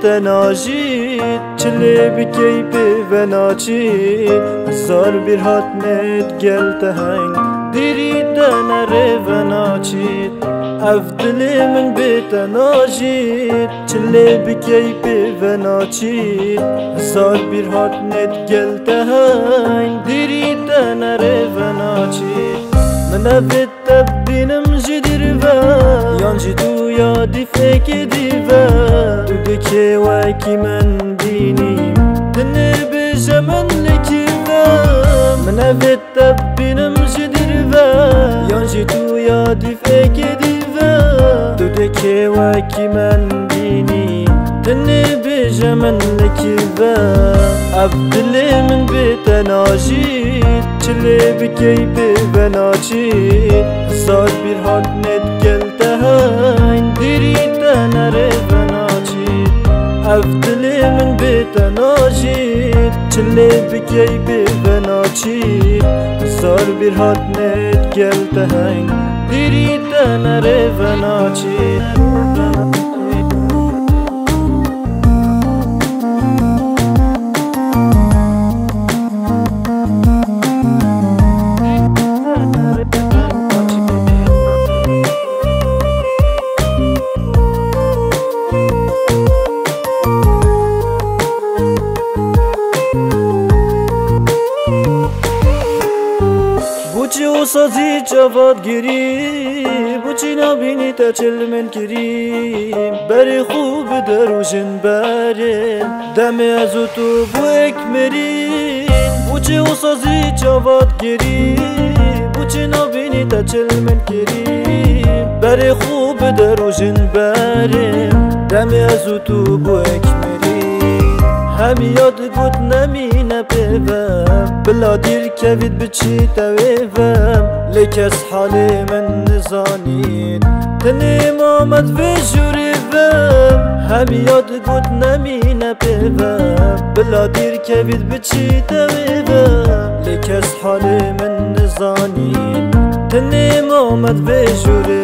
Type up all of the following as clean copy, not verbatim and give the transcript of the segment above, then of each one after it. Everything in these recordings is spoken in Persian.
تناجید چلی بکی به ناچید هزار بیر هات نید گل تهنگ دیری دنره و ناچید اف دلی من به تناجید چلی بکی به ناچید هزار بیر هات نید گل تهنگ دیری دنره و ناچید من افت تبینم جدیر و یان جدو یادی فکر دیوه تو دکه وکی من بینیم دنه بجمن لکیوه من افت تبینم جدیر و یان جدو یادی فکر دیوه تو دکه وکی من بینیم دنه بجمن لکیوه عبدالله من بتناجید چلی بکی به ناچید هزار بیر هات نید گل تهنگ دیری تنره و ناچید عبدالله من بتناجید چلی بکی به ناچید هزار بیر هات نید گل تهنگ دیری تنره و ناچید بوچی و سازی جواد گیری بوچی نبینی تا چلمن گیری بری خوب دروژن برین دم از تو بو اکمرین بوچی و سازی جواد گیری بوچی نبینی تا چلمن گیری بری خوب دروژن برین دم از تو بو اکمرین همی یاد گوت نمینه پیوم بلا دیر کوید بچی تویوم لیکس حالی من نزانید تنیم آمد و جوریوم همی یاد گوت نمینه پیوم بلا دیر کوید بچی تویوم لیکس حالی من نزانید تنیم آمد و جوریوم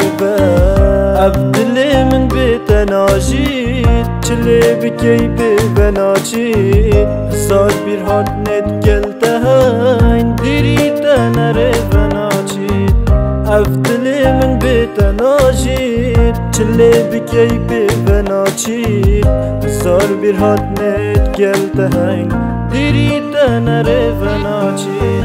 عبدالله من بتناجید چلی بکی به ناچید هزار بیر هات نید گل تهنگ دیری تنره و ناچید عبدالله من بتناجید چلی بکی به ناچید هزار بیر هات نید گل تهنگ دیری تنره و ناچید